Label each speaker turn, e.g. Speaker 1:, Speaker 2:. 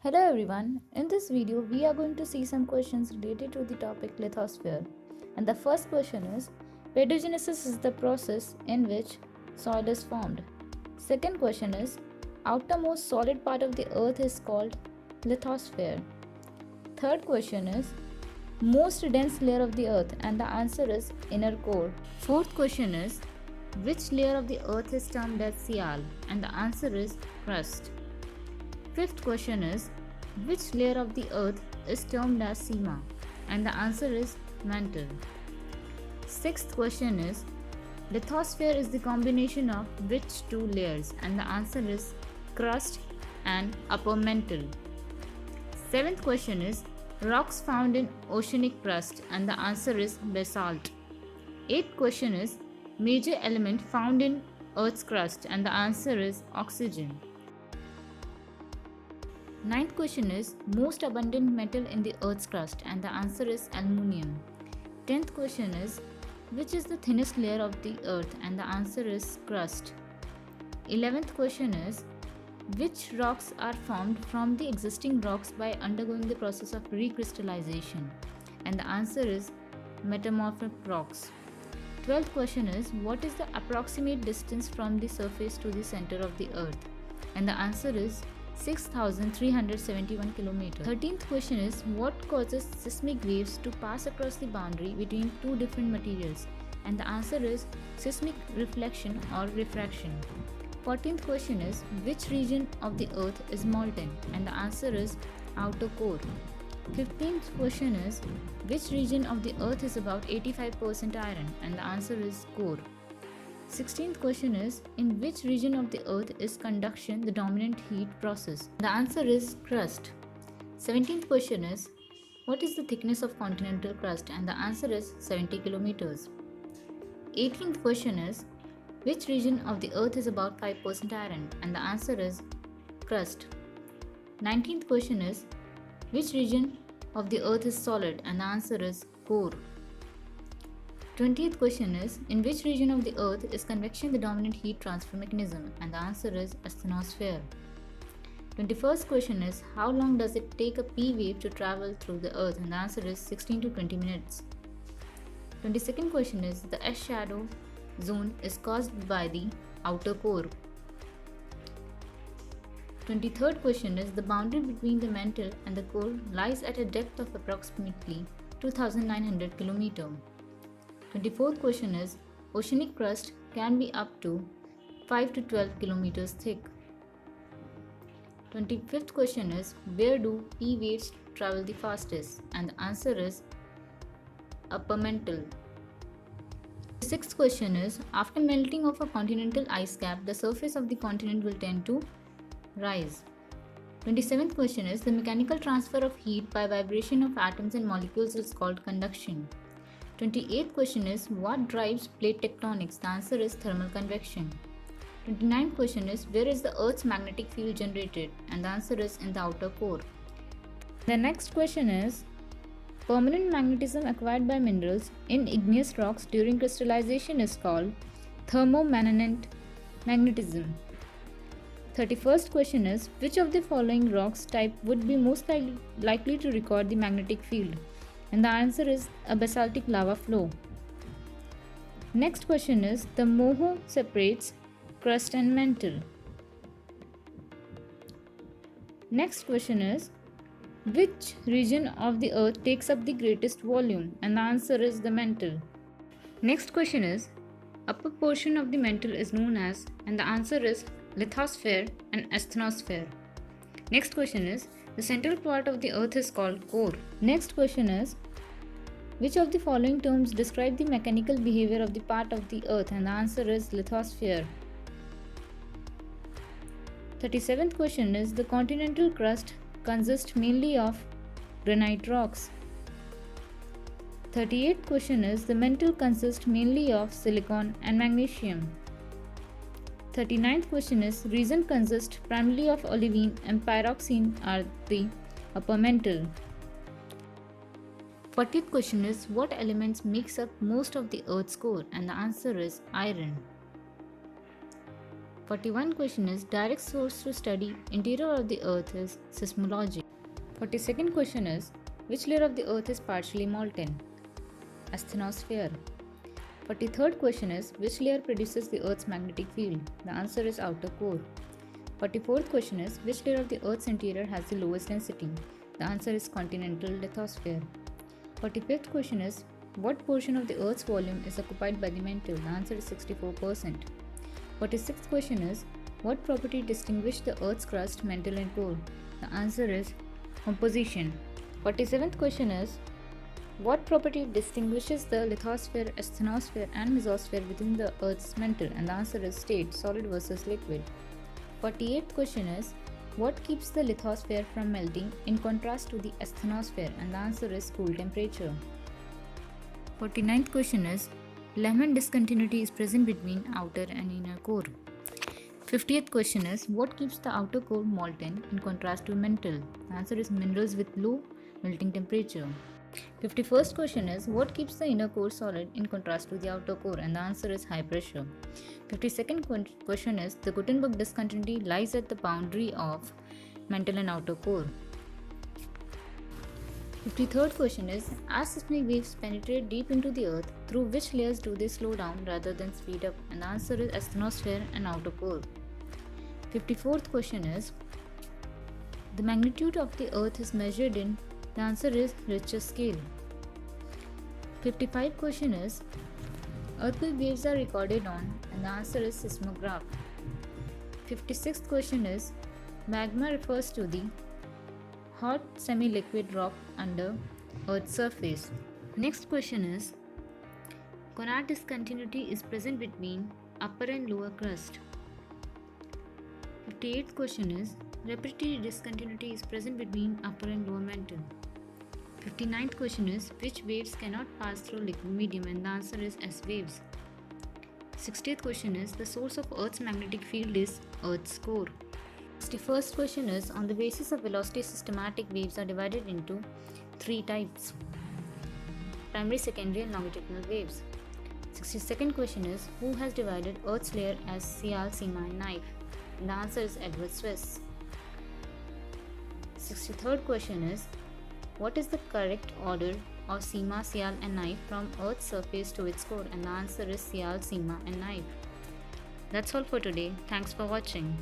Speaker 1: Hello everyone, in this video we are going to see some questions related to the topic lithosphere. And the first question is, pedogenesis is the process in which soil is formed. Second question is, outermost solid part of the earth is called lithosphere. Third question is, most dense layer of the earth, and the answer is inner core. Fourth question is, which layer of the earth is termed as Sial, and the answer is crust. Fifth question is, which layer of the earth is termed as Sima? And the answer is mantle. Sixth question is, lithosphere is the combination of which two layers? And the answer is crust and upper mantle. Seventh question is, rocks found in oceanic crust? And the answer is basalt. Eighth question is, major element found in Earth's crust? And the answer is oxygen. Ninth question is, most abundant metal in the Earth's crust? And the answer is aluminium. 10th question is, which is the thinnest layer of the Earth? And the answer is crust. 11th question is, which rocks are formed from the existing rocks by undergoing the process of recrystallization? And the answer is metamorphic rocks. 12th question is, what is the approximate distance from the surface to the center of the Earth? And the answer is 6,371 km. 13th question is, what causes seismic waves to pass across the boundary between two different materials? And the answer is seismic reflection or refraction. 14th question is, which region of the earth is molten? And the answer is outer core. 15th question is, which region of the earth is about 85% iron? And the answer is core. 16th question is, in which region of the earth is conduction the dominant heat process? The answer is crust. 17th question is, what is the thickness of continental crust? And the answer is 70 kilometers. 18th question is, which region of the earth is about 5% iron? And the answer is crust. 19th question is, which region of the earth is solid? And the answer is core. 20th question is, in which region of the earth is convection the dominant heat transfer mechanism? And the answer is asthenosphere. 21st question is, how long does it take a P wave to travel through the earth? And the answer is 16 to 20 minutes. 22nd question is, the S shadow zone is caused by the outer core. 23rd question is, the boundary between the mantle and the core lies at a depth of approximately 2,900 km. 24th question is, oceanic crust can be up to 5 to 12 kilometers thick. 25th question is, where do P waves travel the fastest? And the answer is upper mantle. 26th question is, after melting of a continental ice cap, the surface of the continent will tend to rise. 27th question is, the mechanical transfer of heat by vibration of atoms and molecules is called conduction. 28th question is, what drives plate tectonics? The answer is thermal convection. 29th question is, where is the Earth's magnetic field generated? And the answer is in the outer core. The next question is, permanent magnetism acquired by minerals in igneous rocks during crystallization is called thermomanent magnetism. 31st question is, which of the following rocks type would be most likely to record the magnetic field? And the answer is a basaltic lava flow. Next question is, the Moho separates crust and mantle. Next question is, which region of the earth takes up the greatest volume? And the answer is the mantle. Next question is, upper portion of the mantle is known as? And the answer is lithosphere and asthenosphere. Next question is, the central part of the earth is called core. Next question is, which of the following terms describe the mechanical behavior of the part of the earth? And the answer is lithosphere. 37th question is, the continental crust consists mainly of granite rocks. 38th question is, the mantle consists mainly of silicon and magnesium. 39th question is, region consists primarily of olivine and pyroxene are the upper mantle. 40th question is, what elements makes up most of the earth's core? And the answer is iron. 41 question is direct source to study interior of the earth is seismology. 42nd question is which layer of the earth is partially molten? Asthenosphere. 43rd question is which layer produces the earth's magnetic field? The answer is outer core. 44th question is which layer of the earth's interior has the lowest density? The answer is continental lithosphere. 45th question is what portion of the earth's volume is occupied by the mantle? The answer is 64%. 46th question is what property distinguishes the earth's crust, mantle and core? The answer is composition. 47th question is what property distinguishes the lithosphere, asthenosphere and mesosphere within the earth's mantle? And the answer is state, solid versus liquid. 48th question is what keeps the lithosphere from melting in contrast to the asthenosphere? And the answer is cool temperature. 49th question is Lehman discontinuity is present between outer and inner core. 50th question is what keeps the outer core molten in contrast to mantle? The answer is minerals with low melting temperature. 51st question is what keeps the inner core solid in contrast to the outer core? And the answer is high pressure. 52nd question is the Gutenberg discontinuity lies at the boundary of mantle and outer core. 53rd question is as seismic waves penetrate deep into the earth, through which layers do they slow down rather than speed up? And the answer is asthenosphere and outer core. 54th question is the magnitude of the earth is measured in? The answer is Richter scale. 55th question is earthquake waves are recorded on? And the answer is seismograph. 56th question is magma refers to the hot semi-liquid rock under Earth's surface. Next question is Conrad discontinuity is present between upper and lower crust. 58th question is Rapidity discontinuity is present between upper and lower mantle. 59th question is which waves cannot pass through liquid medium? And the answer is S waves. 60th question is the source of Earth's magnetic field is Earth's core. 61st question is on the basis of velocity systematic waves are divided into three types: primary, secondary and longitudinal waves. 62nd question is who has divided Earth's layer as Sial, Sima and Knife? And the answer is Edward Swiss. 63rd question is what is the correct order of Sima, Sial and Knife from Earth's surface to its core? And the answer is Sial, Sima and Knife. That's all for today. Thanks for watching.